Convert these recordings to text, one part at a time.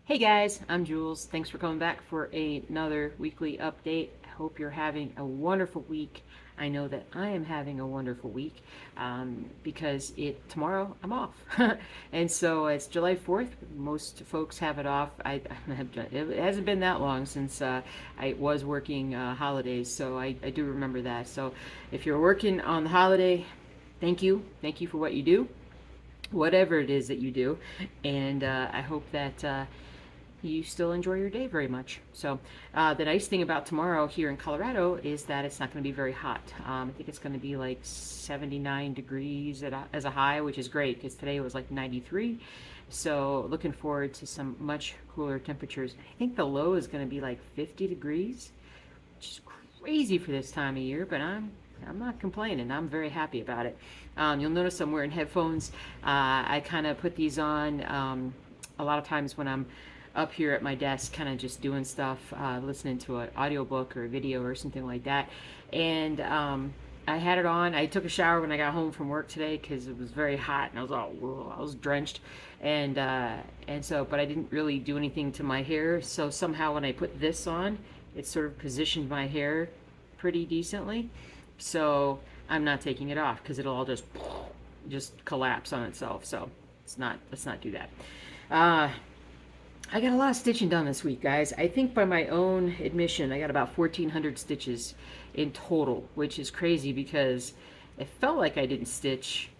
Hey guys, I'm Jules. Thanks for coming back for another weekly update. I hope you're having a wonderful week. I know that I am having a wonderful week because tomorrow I'm off, and so it's July 4th. Most folks have it off. It hasn't been that long since I was working holidays, so I do remember that. So if you're working on the holiday, thank you for what you do, whatever it is that you do, and I hope that you still enjoy your day very much. So the nice thing about tomorrow here in Colorado is that it's not going to be very hot. I think it's going to be like 79 degrees as a high, which is great because today it was like 93. So looking forward to some much cooler temperatures. I think the low is going to be like 50 degrees, which is crazy for this time of year, but I'm not complaining. I'm very happy about it. You'll notice I'm wearing headphones. I kind of put these on a lot of times when I'm up here at my desk, kind of just doing stuff, listening to an audiobook or a video or something like that. And I had it on. I took a shower when I got home from work today because it was very hot and I was I was drenched. But I didn't really do anything to my hair. So somehow when I put this on, it sort of positioned my hair pretty decently. So I'm not taking it off because it'll all just collapse on itself. So let's not do that. I got a lot of stitching done this week, guys. I think by my own admission, I got about 1,400 stitches in total, which is crazy because it felt like I didn't stitch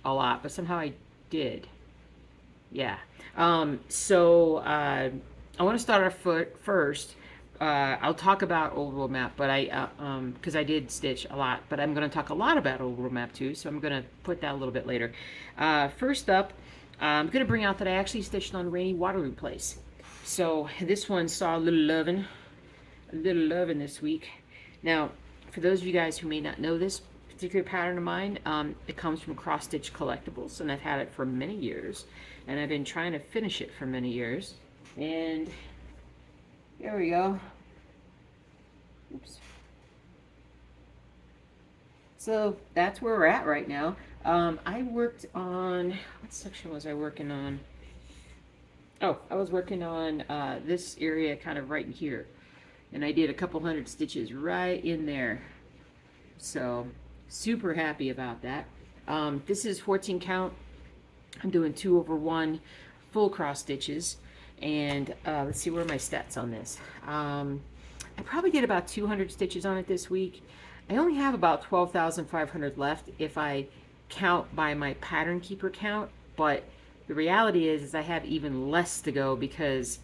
a lot, but somehow I did. Yeah. I want to start off first. I'll talk about Old World Map, but because I did stitch a lot, but I'm going to talk a lot about Old World Map too, so I'm going to put that a little bit later. First up, I'm going to bring out that I actually stitched on Rainy Waterloo Place. So this one saw a little loving this week. Now, for those of you guys who may not know this particular pattern of mine, it comes from Cross Stitch Collectibles, and I've had it for many years, and I've been trying to finish it for many years. And there we go. Oops. So that's where we're at right now. I worked on, what section was I working on? Oh, I was working on this area kind of right in here. And I did a couple hundred stitches right in there. So super happy about that. This is 14 count. I'm doing 2/1 full cross stitches. And let's see, where are my stats on this? I probably did about 200 stitches on it this week. I only have about 12,500 left if I count by my pattern keeper count, but the reality is I have even less to go because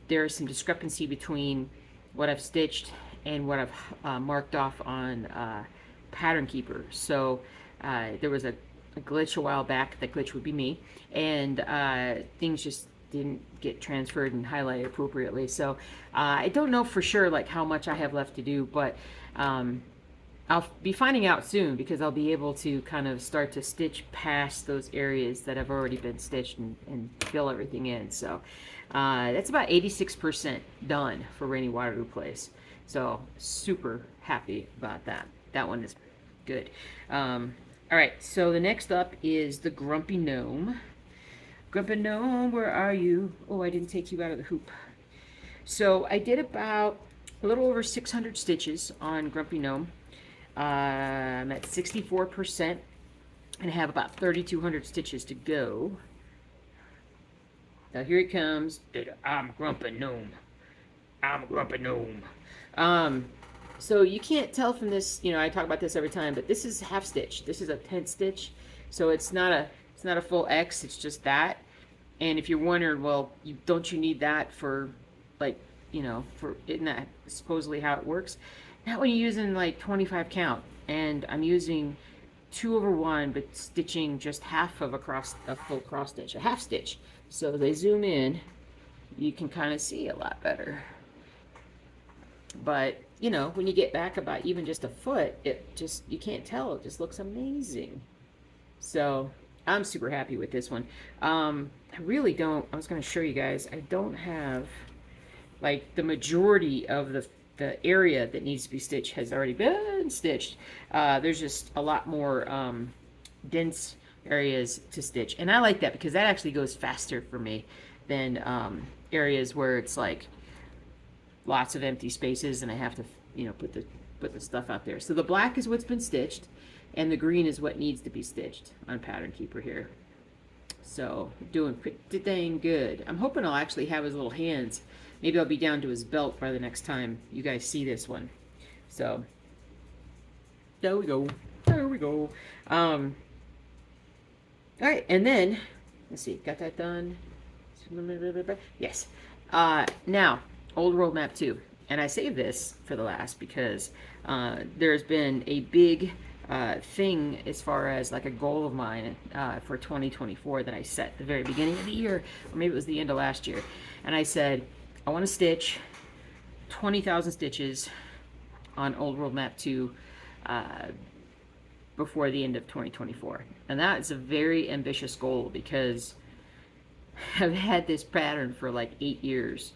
there's some discrepancy between what I've stitched and what I've marked off on pattern keeper. So there was a glitch a while back. That glitch would be me, and things just didn't get transferred and highlighted appropriately. So I don't know for sure like how much I have left to do, but I'll be finding out soon because I'll be able to kind of start to stitch past those areas that have already been stitched and fill everything in. So that's about 86% done for Rainy Waterloo Place. So super happy about that. That one is good. All right, so the next up is the Grumpy Gnome. Grumpy Gnome, where are you? Oh, I didn't take you out of the hoop. So I did about a little over 600 stitches on Grumpy Gnome. I'm at 64% and I have about 3,200 stitches to go. Now here it comes. I'm Grumpy Gnome. I'm Grumpy Gnome. So you can't tell from this, you know, I talk about this every time, but this is half stitch. This is a 10th stitch. So it's not a full X, it's just that. And if you're wondering, well, don't you need that for, like, you know, isn't that supposedly how it works? Not when you're using like 25 count, and I'm using 2/1, but stitching just half of a full cross stitch, a half stitch. So they zoom in, you can kind of see a lot better. But you know, when you get back about even just a foot, you can't tell. It just looks amazing. So I'm super happy with this one. I really don't. I was going to show you guys. I don't have like the majority of the area that needs to be stitched has already been stitched. There's just a lot more dense areas to stitch, and I like that because that actually goes faster for me than areas where it's like lots of empty spaces and I have to, you know, put the stuff out there. So the black is what's been stitched, and the green is what needs to be stitched on Pattern Keeper here. So doing pretty dang good. I'm hoping I'll actually have his little hands. Maybe I'll be down to his belt by the next time you guys see this one. So there we go. There we go. All right, and then let's see, got that done. Yes. Now, Old World Map 2. And I saved this for the last because there's been a big thing as far as like a goal of mine for 2024 that I set at the very beginning of the year, or maybe it was the end of last year. And I said, I want to stitch 20,000 stitches on Old World Map 2 before the end of 2024. And that is a very ambitious goal because I've had this pattern for like 8 years.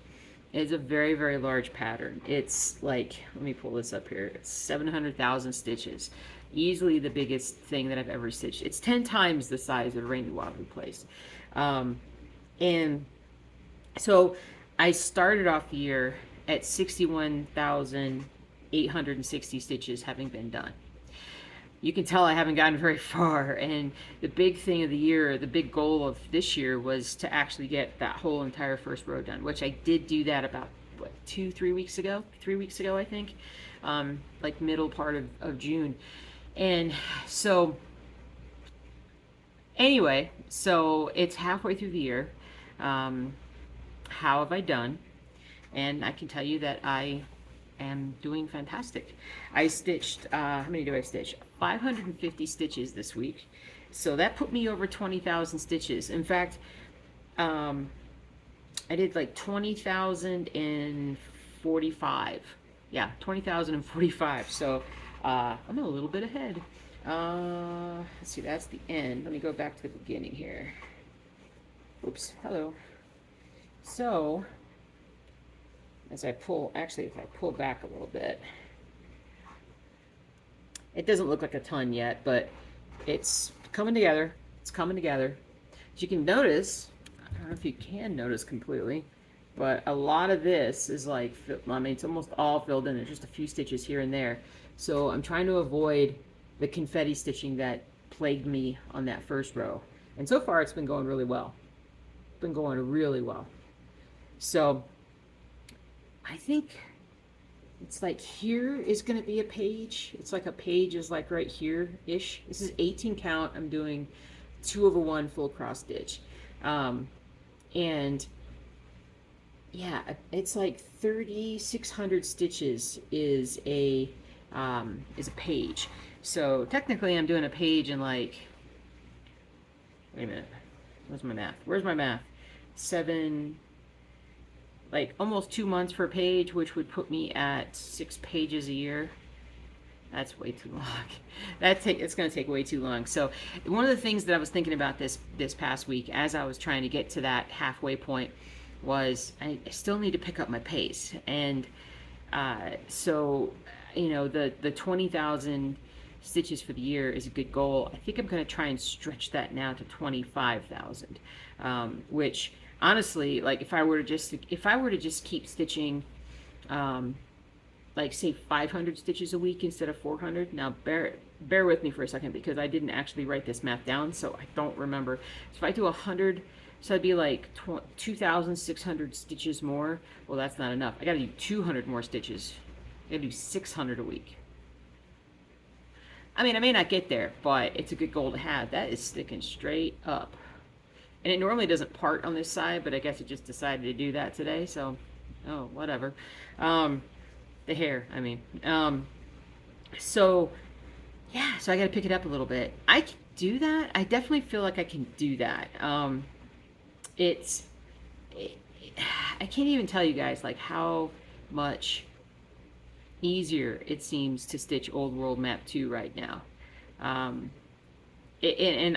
It's a very, very large pattern. It's like, let me pull this up here. It's 700,000 stitches. Easily the biggest thing that I've ever stitched. It's 10 times the size of Rainy Waterloo Place. And so I started off the year at 61,860 stitches having been done. You can tell I haven't gotten very far, and the big thing of the year, the big goal of this year was to actually get that whole entire first row done, which I did do that about, what, 3 weeks ago, I think, like middle part of June. And so anyway, so it's halfway through the year. How have I done? And I can tell you that I am doing fantastic. I stitched, how many do I stitch? 550 stitches this week. So that put me over 20,000 stitches. In fact, I did like 20,045. Yeah, 20,045. So I'm a little bit ahead. Let's see, that's the end. Let me go back to the beginning here. Oops, hello. So, as I pull, actually, if I pull back a little bit, it doesn't look like a ton yet, but it's coming together. It's coming together. As you can notice, I don't know if you can notice completely, but a lot of this is like, I mean, it's almost all filled in. There's just a few stitches here and there. So I'm trying to avoid the confetti stitching that plagued me on that first row. And so far, it's been going really well. It's been going really well. So I think it's like here is going to be a page. It's like a page is like right here-ish. This is 18 count. I'm doing 2/1 full cross stitch. And yeah, it's like 3,600 stitches is a page. So technically I'm doing a page in like, wait a minute, where's my math? Where's my math? Like almost 2 months per page, which would put me at 6 pages a year. That's way too long. It's going to take way too long. So one of the things that I was thinking about this past week as I was trying to get to that halfway point was I still need to pick up my pace. And so, you know, the 20,000 stitches for the year is a good goal. I think I'm going to try and stretch that now to 25,000, which honestly, like if I were to just keep stitching, like say 500 stitches a week instead of 400. Now bear with me for a second because I didn't actually write this math down, so I don't remember. So if I do 100, so it'd be like 2,600 stitches more. Well, that's not enough. I got to do 200 more stitches. I got to do 600 a week. I mean, I may not get there, but it's a good goal to have. That is sticking straight up. And it normally doesn't part on this side, but I guess it just decided to do that today, so, oh, whatever. The hair, I mean. So, yeah, so I got to pick it up a little bit. I can do that. I definitely feel like I can do that. I can't even tell you guys, like, how much easier it seems to stitch Old World Map 2 right now. And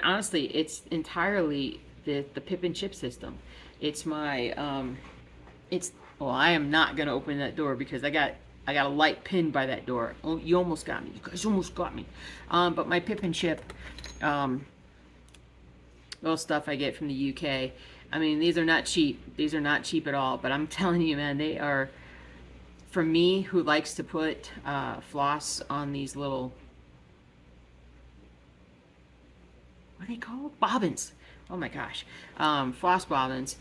honestly, it's entirely the PIP and Chip system. It's my, well, I am not going to open that door because I got a light pinned by that door. Oh, you almost got me. You guys almost got me. But my PIP and Chip, little stuff I get from the UK. I mean, these are not cheap. These are not cheap at all. But I'm telling you, man, they are, for me, who likes to put floss on these little, what are they called? Bobbins. Oh my gosh. Floss bobbins.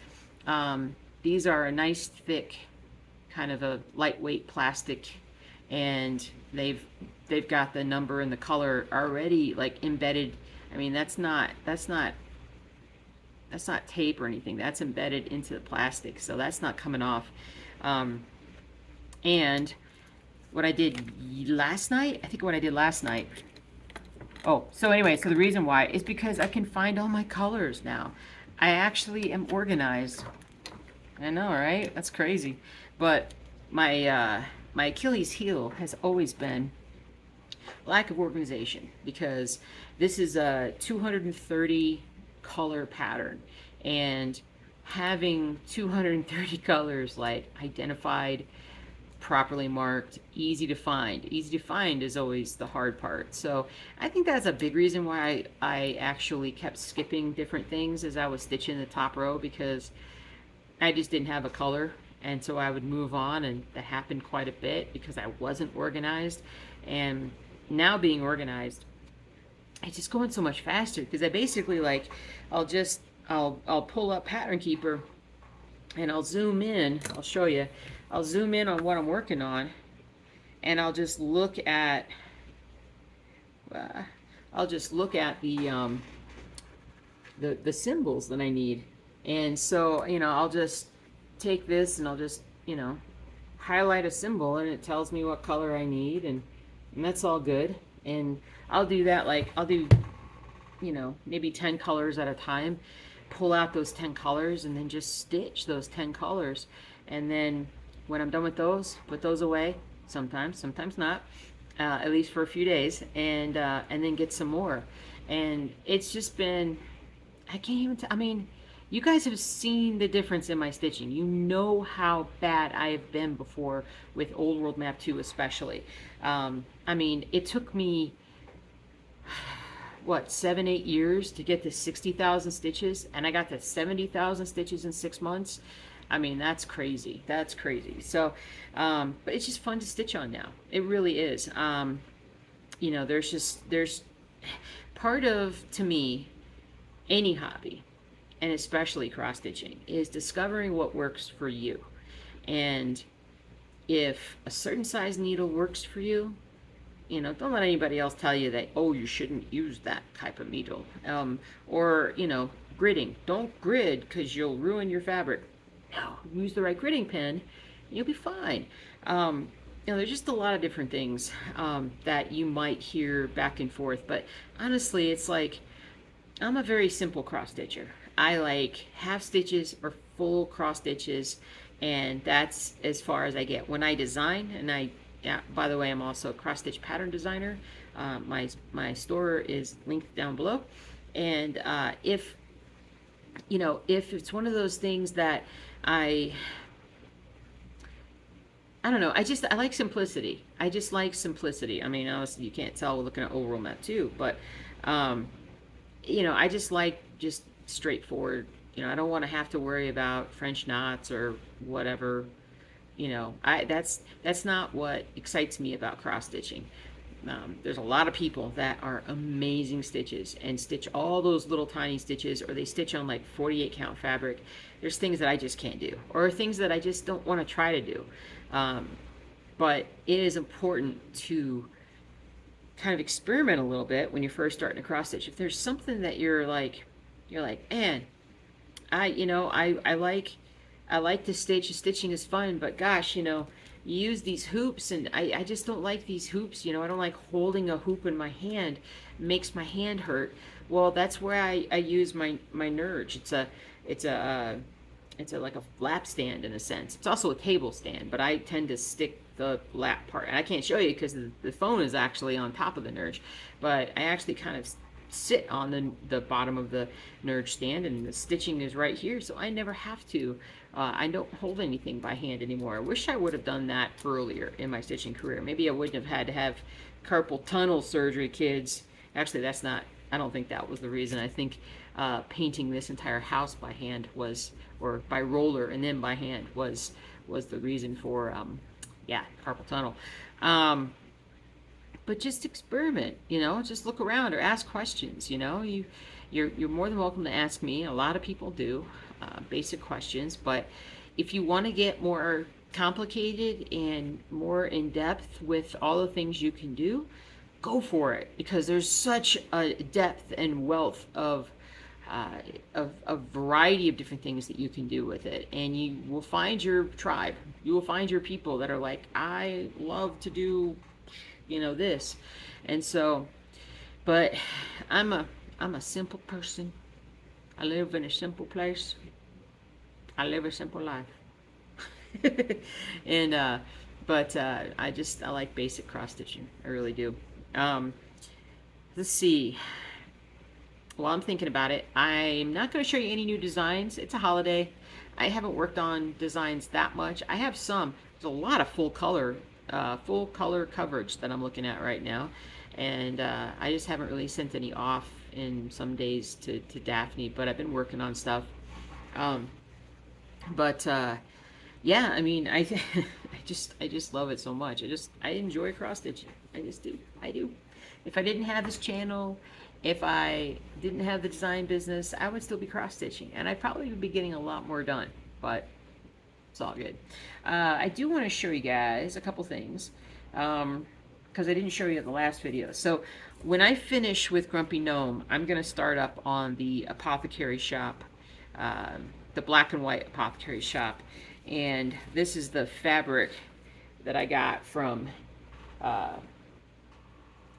These are a nice thick, kind of a lightweight plastic, and they've got the number and the color already like embedded. I mean, that's not tape or anything. That's embedded into the plastic, so that's not coming off. And what I did last night, I think what I did last night. Oh, so anyway, so the reason why is because I can find all my colors now. I actually am organized. I know, right? That's crazy. But my Achilles heel has always been lack of organization, because this is a 230 color pattern, and having 230 colors like identified, properly marked, easy to find. Easy to find is always the hard part. So I think that's a big reason why I actually kept skipping different things as I was stitching the top row, because I just didn't have a color, and so I would move on, and that happened quite a bit because I wasn't organized. And now being organized, it's just going so much faster, because I basically, like, I'll pull up Pattern Keeper and I'll zoom in. I'll show you. I'll zoom in on what I'm working on, and I'll just look at the symbols that I need. And so, you know, I'll just take this and I'll just, you know, highlight a symbol, and it tells me what color I need, and that's all good. And I'll do that, like, I'll do, you know, maybe 10 colors at a time, pull out those 10 colors, and then just stitch those 10 colors. And then when I'm done with those, put those away, sometimes not, at least for a few days, and then get some more. And it's just been, I can't even I mean, you guys have seen the difference in my stitching. You know how bad I have been before with Old World Map 2 especially. I mean, it took me, what, 7-8 years to get to 60,000 stitches, and I got to 70,000 stitches in 6 months. I mean, that's crazy. That's crazy. So, but it's just fun to stitch on now. It really is. You know, there's part of, to me, any hobby, and especially cross stitching, is discovering what works for you. And if a certain size needle works for you, you know, don't let anybody else tell you that, oh, you shouldn't use that type of needle. Or, you know, gridding. Don't grid because you'll ruin your fabric. No, use the right gridding pen, you'll be fine. You know, there's just a lot of different things that you might hear back and forth. But honestly, it's like, I'm a very simple cross stitcher. I like half stitches or full cross stitches, and that's as far as I get. When I design, and yeah, by the way, I'm also a cross stitch pattern designer. My store is linked down below. And if, you know, if it's one of those things that I don't know, I like simplicity. I just like simplicity. I mean, honestly, you can't tell looking at Old World Map 2, but you know, I just like just straightforward. You know, I don't want to have to worry about French knots or whatever. You know, that's not what excites me about cross stitching. There's a lot of people that are amazing stitches and stitch all those little tiny stitches, or they stitch on like 48 count fabric. There's things that I just can't do, or things that I just don't want to try to do. But it is important to kind of experiment a little bit when you're first starting to cross stitch. If there's something that you're like, man, I like to stitch. Stitching is fun, but gosh, you know, you use these hoops, and I just don't like these hoops. You know, I don't like holding a hoop in my hand. It makes my hand hurt. Well, that's where I use my Nurge. It's like a lap stand in a sense. It's also a table stand, but I tend to stick the lap part. And I can't show you because the phone is actually on top of the Nurge, but I actually kind of sit on the bottom of the Nurge stand, and the stitching is right here, so I never have to. I don't hold anything by hand anymore. I wish I would have done that earlier in my stitching career. Maybe I wouldn't have had to have carpal tunnel surgery, kids. Actually, that's not, I don't think that was the reason. I think painting this entire house by hand was, or by roller and then by hand was the reason for yeah, carpal tunnel. But just experiment, you know, just look around or ask questions, you know. You're more than welcome to ask me. A lot of people do basic questions, but if you want to get more complicated and more in depth with all the things you can do, go for it, because there's such a depth and wealth of a variety of different things that you can do with it, and you will find your tribe. You will find your people that are like, I love to do, you know, this. And so, but I'm a simple person. I live in a simple place. I live a simple life. And but I like basic cross stitching. I really do. Let's see. While I'm thinking about it, I'm not going to show you any new designs. It's a holiday. I haven't worked on designs that much. I have some. There's a lot of full color coverage that I'm looking at right now, and I just haven't really sent any off in some days to Daphne, but I've been working on stuff. But yeah, I mean, I just love it so much. I enjoy cross stitching. I just do. I do. If I didn't have this channel, if I didn't have the design business, I would still be cross stitching, and I'd probably be getting a lot more done. But it's all good. I do want to show you guys a couple things, because I didn't show you in the last video. So when I finish with Grumpy Gnome, I'm going to start up on the apothecary shop, the black and white apothecary shop. And this is the fabric that I got from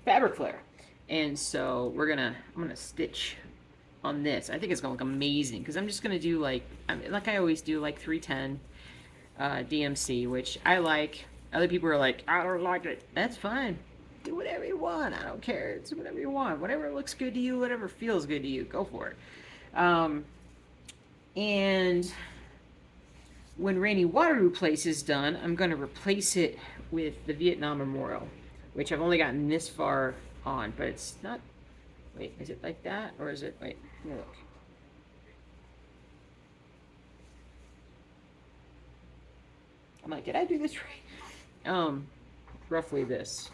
Fabric Flare. And so I'm gonna stitch on this. I think it's gonna look amazing, because I'm just gonna do like I always do, like 310 DMC, which I like. Other people are like, I don't like it. That's fine. Do whatever you want. I don't care. It's whatever you want. Whatever looks good to you, whatever feels good to you, go for it. And when Rainy Waterloo Place is done, I'm going to replace it with the Vietnam Memorial, which I've only gotten this far on, but it's not. Wait, is it like that, or is it? Wait, let me look. I'm like, did I do this right? Roughly this.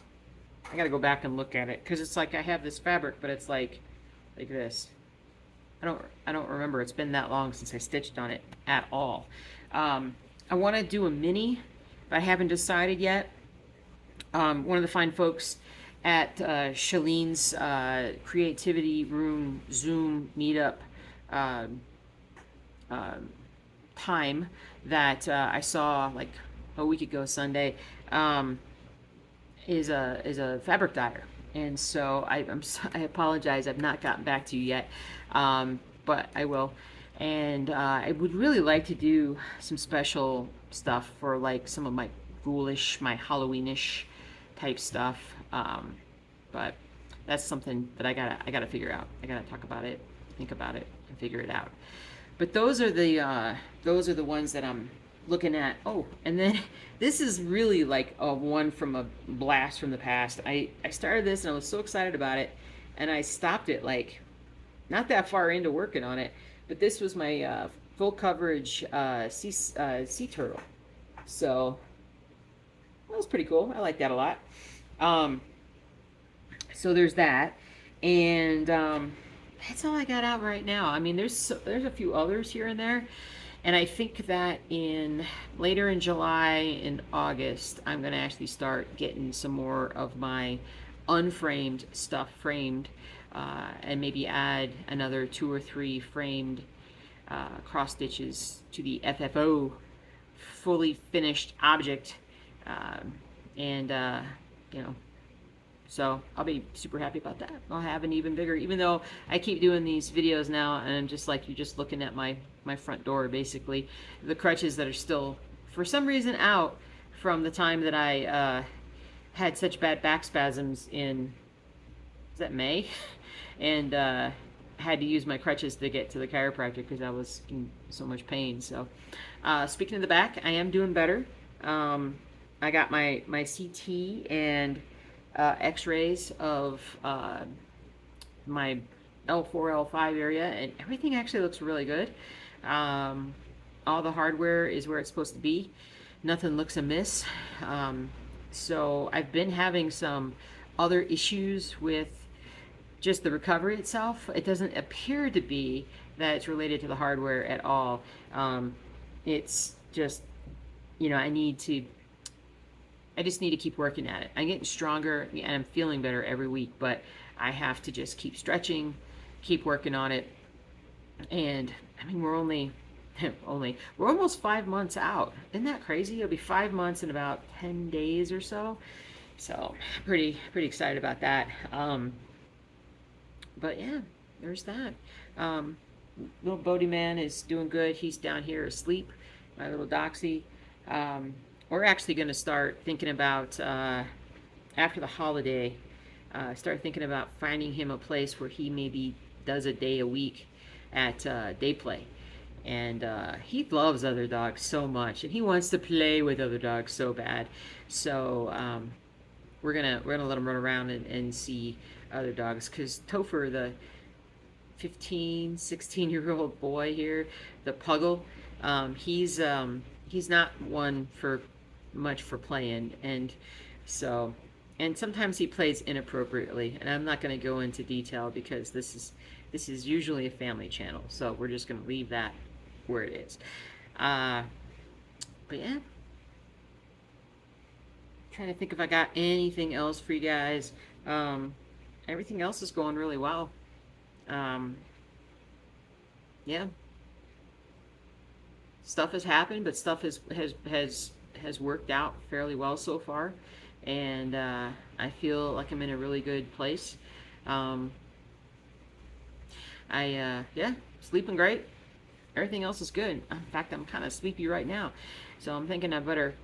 I got to go back and look at it, because it's like I have this fabric, but it's like this. I don't remember. It's been that long since I stitched on it at all. I want to do a mini, but I haven't decided yet. One of the fine folks at Shalene's Creativity Room Zoom meetup time that I saw like a week ago Sunday is a fabric dyer. And so I apologize, I've not gotten back to you yet, but I will. And I would really like to do some special stuff for like some of my ghoulish, my Halloweenish type stuff. But that's something that I gotta figure out. I gotta talk about it, think about it, and figure it out. But those are the ones that I'm looking at. Oh, and then this is really like a one from a blast from the past. I started this and I was so excited about it, and I stopped it like not that far into working on it. But this was my full coverage sea turtle. So that was pretty cool. I like that a lot. So there's that, and that's all I got out right now. I mean, there's a few others here and there. And I think that later in July and August, I'm going to actually start getting some more of my unframed stuff framed, and maybe add another 2 or 3 framed cross stitches to the FFO fully finished object. You know, so I'll be super happy about that. I'll have an even bigger, even though I keep doing these videos now and I'm just like, you're just looking at my front door, basically. The crutches that are still, for some reason, out from the time that I had such bad back spasms in, is that May? And had to use my crutches to get to the chiropractor because I was in so much pain. So speaking of the back, I am doing better. I got my CT and x-rays of my L4, L5 area, and everything actually looks really good. Um, all the hardware is where it's supposed to be. Nothing looks amiss. So I've been having some other issues with just the recovery itself. It doesn't appear to be that it's related to the hardware at all. It's just, I just need to keep working at it. I'm getting stronger and I'm feeling better every week, but I have to just keep stretching, keep working on it. And I mean, we're we're almost 5 months out. Isn't that crazy? It'll be 5 months in about 10 days or so. So pretty excited about that. But yeah, there's that. Um, Little Bodie Man is doing good. He's down here asleep. My little Doxy. We're actually going to start thinking about, after the holiday, start thinking about finding him a place where he maybe does a day a week at day play. And he loves other dogs so much, and he wants to play with other dogs so bad. So we're gonna let him run around and see other dogs, because Topher, the 15, 16-year-old boy here, the Puggle, he's not one for much for playing, and so, and sometimes he plays inappropriately, and I'm not going to go into detail because this is usually a family channel, so we're just going to leave that where it is. But yeah, trying to think if I got anything else for you guys. Everything else is going really well. Yeah, stuff has happened, but stuff has worked out fairly well so far, and I feel like I'm in a really good place. Um, yeah, sleeping great. Everything else is good. In fact, I'm kind of sleepy right now, so I'm thinking I better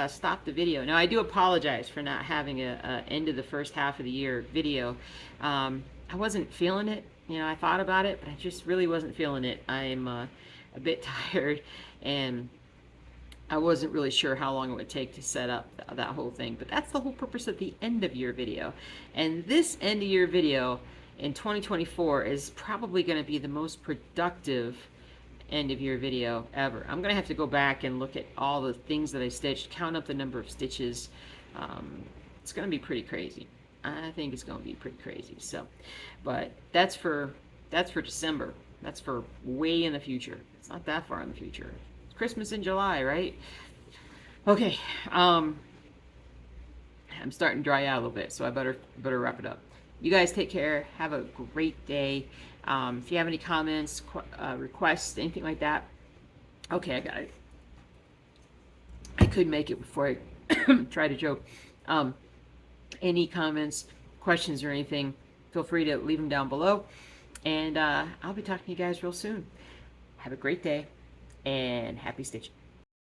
stop the video. Now, I do apologize for not having a end of the first half of the year video. I wasn't feeling it. I thought about it, but I just really wasn't feeling it. I'm a bit tired, and I wasn't really sure how long it would take to set up that whole thing. But that's the whole purpose of the end of year video. And this end of year video in 2024 is probably going to be the most productive end of year video ever. I'm going to have to go back and look at all the things that I stitched, count up the number of stitches. It's going to be pretty crazy. I think it's going to be pretty crazy. So, but that's for December. That's for way in the future. It's not that far in the future. It's Christmas in July, right? Okay. I'm starting to dry out a little bit, so I better wrap it up. You guys take care. Have a great day. If you have any comments, requests, anything like that. Okay, I got it. I could make it before I try to joke. Any comments, questions, or anything, feel free to leave them down below. And I'll be talking to you guys real soon. Have a great day, and happy stitching.